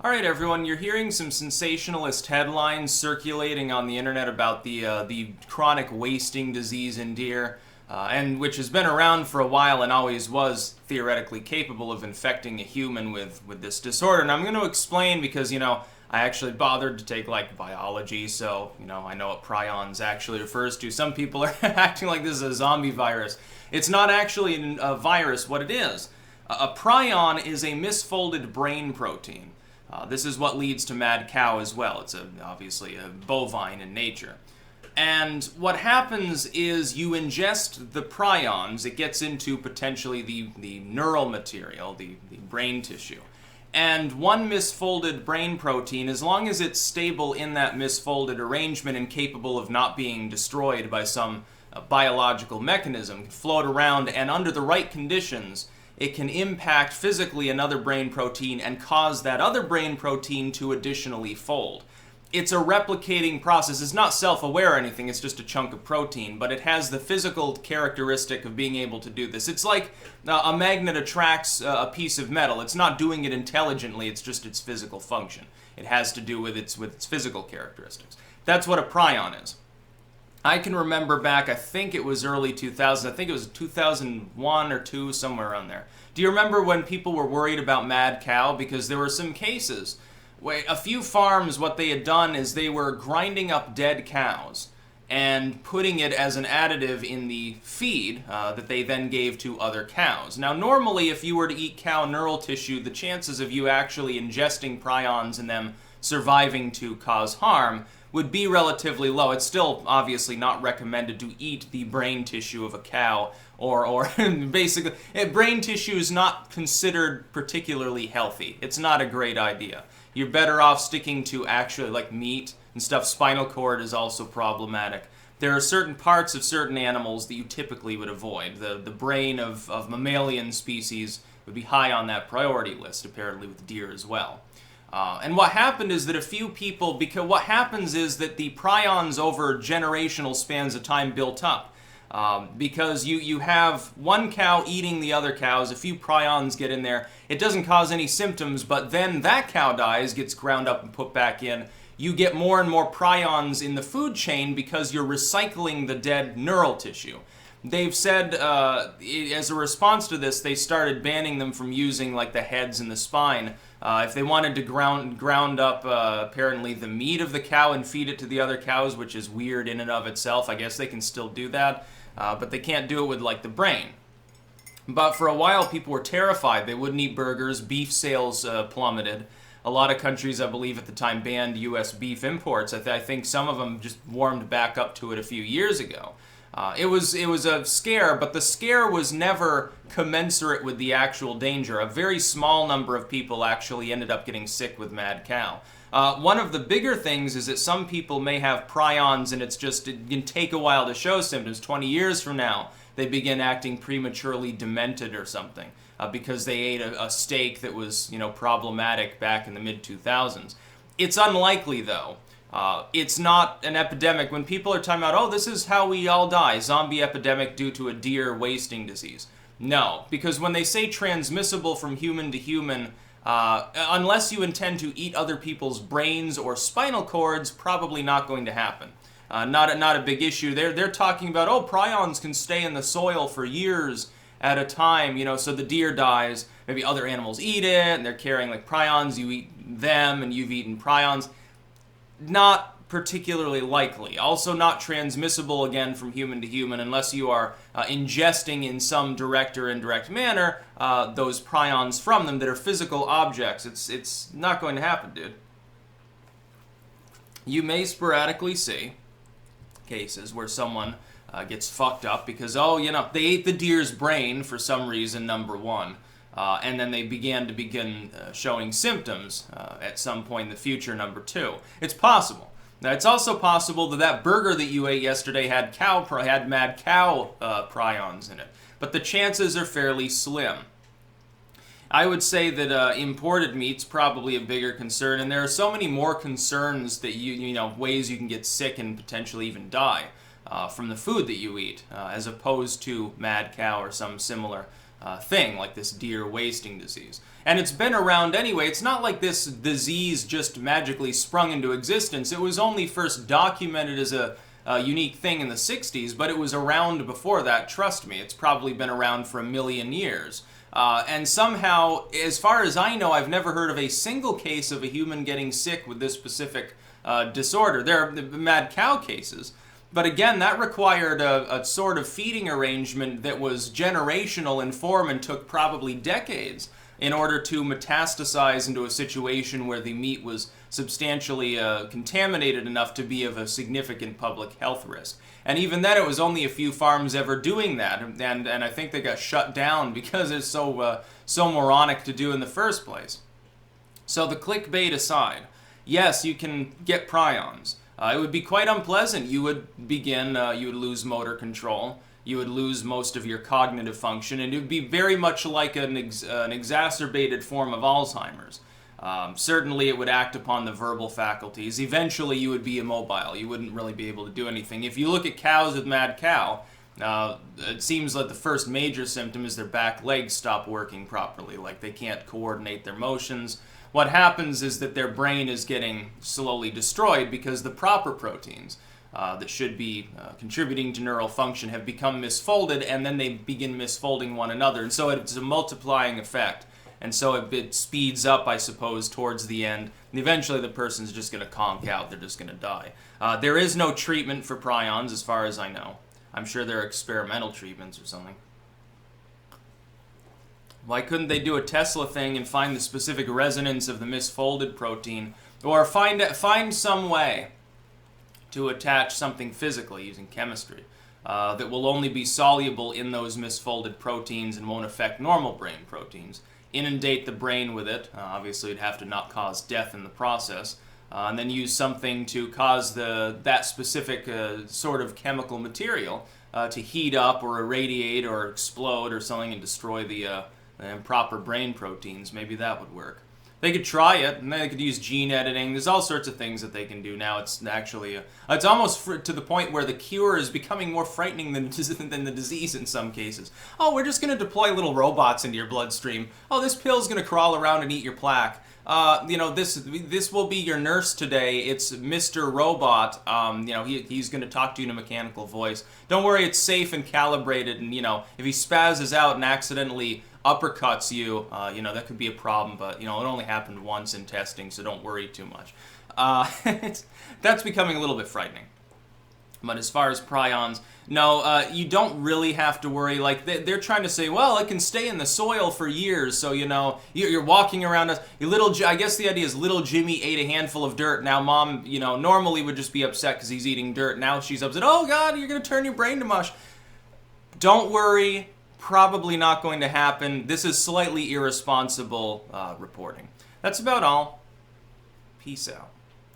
All right, everyone, you're hearing some sensationalist headlines circulating on the internet about the chronic wasting disease in deer, and which has been around for a while and always was theoretically capable of infecting a human with this disorder. And I'm going to explain because, I actually bothered to take like biology, so, I know what prions actually refers to. Some people are acting like this is a zombie virus. It's not actually a virus. What it is, a prion is a misfolded brain protein. This is what leads to mad cow as well. It's obviously a bovine in nature. And what happens is you ingest the prions, it gets into potentially the neural material, the brain tissue. And one misfolded brain protein, as long as it's stable in that misfolded arrangement and capable of not being destroyed by some biological mechanism, can float around, and under the right conditions, it can impact physically another brain protein and cause that other brain protein to additionally fold. It's a replicating process. It's not self-aware or anything, it's just a chunk of protein, but it has the physical characteristic of being able to do this. It's like a magnet attracts a piece of metal. It's not doing it intelligently, it's just its physical function. It has to do with its physical characteristics. That's what a prion is. I can remember back, I think it was early 2000s, I think it was 2001 or 2, somewhere around there. Do you remember when people were worried about mad cow? Because there were some cases where a few farms, what they had done is they were grinding up dead cows and putting it as an additive in the feed that they then gave to other cows. Now, normally, if you were to eat cow neural tissue, the chances of you actually ingesting prions and them surviving to cause harm would be relatively low. It's still obviously not recommended to eat the brain tissue of a cow, or basically, brain tissue is not considered particularly healthy. It's not a great idea. You're better off sticking to actually like meat and stuff. Spinal cord is also problematic. There are certain parts of certain animals that you typically would avoid. The brain of mammalian species would be high on that priority list, apparently with deer as well. And what happened is that a few people, because what happens is that the prions over generational spans of time built up. Because you have one cow eating the other cows, a few prions get in there, it doesn't cause any symptoms, but then that cow dies, gets ground up and put back in. You get more and more prions in the food chain because you're recycling the dead neural tissue. They've said, as a response to this, they started banning them from using like the heads and the spine. If they wanted to ground up apparently the meat of the cow and feed it to the other cows, which is weird in and of itself, I guess they can still do that, but they can't do it with like the brain. But for a while, people were terrified. They wouldn't eat burgers. Beef sales plummeted. A lot of countries, I believe, at the time banned U.S. beef imports. I think some of them just warmed back up to it a few years ago. It was a scare, but the scare was never commensurate with the actual danger. A very small number of people actually ended up getting sick with mad cow. One of the bigger things is that some people may have prions and it can take a while to show symptoms. 20 years from now, they begin acting prematurely demented or something because they ate a steak that was, problematic back in the mid-2000s. It's unlikely, though. It's not an epidemic. When people are talking about, oh, this is how we all die, zombie epidemic due to a deer wasting disease. No, because when they say transmissible from human to human, unless you intend to eat other people's brains or spinal cords, probably not going to happen. Not a big issue. They're talking about, oh, prions can stay in the soil for years at a time, so the deer dies, maybe other animals eat it, and they're carrying like prions, you eat them, and you've eaten prions. Not particularly likely. Also not transmissible again from human to human unless you are ingesting in some direct or indirect manner those prions from them that are physical objects. It's not going to happen, dude. You may sporadically see cases where someone gets fucked up because, they ate the deer's brain for some reason, number one. And then they began showing symptoms at some point in the future, number two. It's possible. Now, it's also possible that burger that you ate yesterday had mad cow prions in it. But the chances are fairly slim. I would say that imported meat's probably a bigger concern, and there are so many more concerns that ways you can get sick and potentially even die from the food that you eat, as opposed to mad cow or some similar thing, like this deer wasting disease. And it's been around anyway. It's not like this disease just magically sprung into existence. It was only first documented as a unique thing in the 60s, but it was around before that. Trust me, it's probably been around for 1 million years. And somehow, as far as I know, I've never heard of a single case of a human getting sick with this specific disorder. There are mad cow cases. But again, that required a sort of feeding arrangement that was generational in form and took probably decades in order to metastasize into a situation where the meat was substantially contaminated enough to be of a significant public health risk. And even then, it was only a few farms ever doing that, and I think they got shut down because it's so moronic to do in the first place. So the clickbait aside, yes, you can get prions. It would be quite unpleasant. You would you would lose motor control. You would lose most of your cognitive function, and it would be very much like an exacerbated form of Alzheimer's. Certainly it would act upon the verbal faculties. Eventually you would be immobile. You wouldn't really be able to do anything. If you look at cows with mad cow, it seems like the first major symptom is their back legs stop working properly, like they can't coordinate their motions. What happens is that their brain is getting slowly destroyed because the proper proteins that should be contributing to neural function have become misfolded, and then they begin misfolding one another. And so it's a multiplying effect. And so it speeds up, I suppose, towards the end. And eventually the person's just going to conk out. They're just going to die. There is no treatment for prions, as far as I know. I'm sure there are experimental treatments or something. Why couldn't they do a Tesla thing and find the specific resonance of the misfolded protein? Or find some way to attach something physically using chemistry that will only be soluble in those misfolded proteins and won't affect normal brain proteins. Inundate the brain with it. Obviously, it'd have to not cause death in the process. And then use something to cause that specific sort of chemical material to heat up or irradiate or explode or something and destroy the improper brain proteins. Maybe that would work. They could try it, and they could use gene editing. There's all sorts of things that they can do now. It's actually, it's almost to the point where the cure is becoming more frightening than the disease in some cases. Oh, we're just going to deploy little robots into your bloodstream. Oh, this pill's going to crawl around and eat your plaque. This will be your nurse today. It's Mr. Robot. He's going to talk to you in a mechanical voice. Don't worry, it's safe and calibrated, and, if he spazzes out and accidentally uppercuts you, that could be a problem, but, it only happened once in testing, so don't worry too much. That's becoming a little bit frightening. But as far as prions, no, you don't really have to worry. Like, they're trying to say, well, it can stay in the soil for years, so, you're walking around I guess the idea is little Jimmy ate a handful of dirt. Now mom, normally would just be upset because he's eating dirt. Now she's upset, oh God, you're going to turn your brain to mush. Don't worry. Probably not going to happen. This is slightly irresponsible reporting. That's about all. Peace out.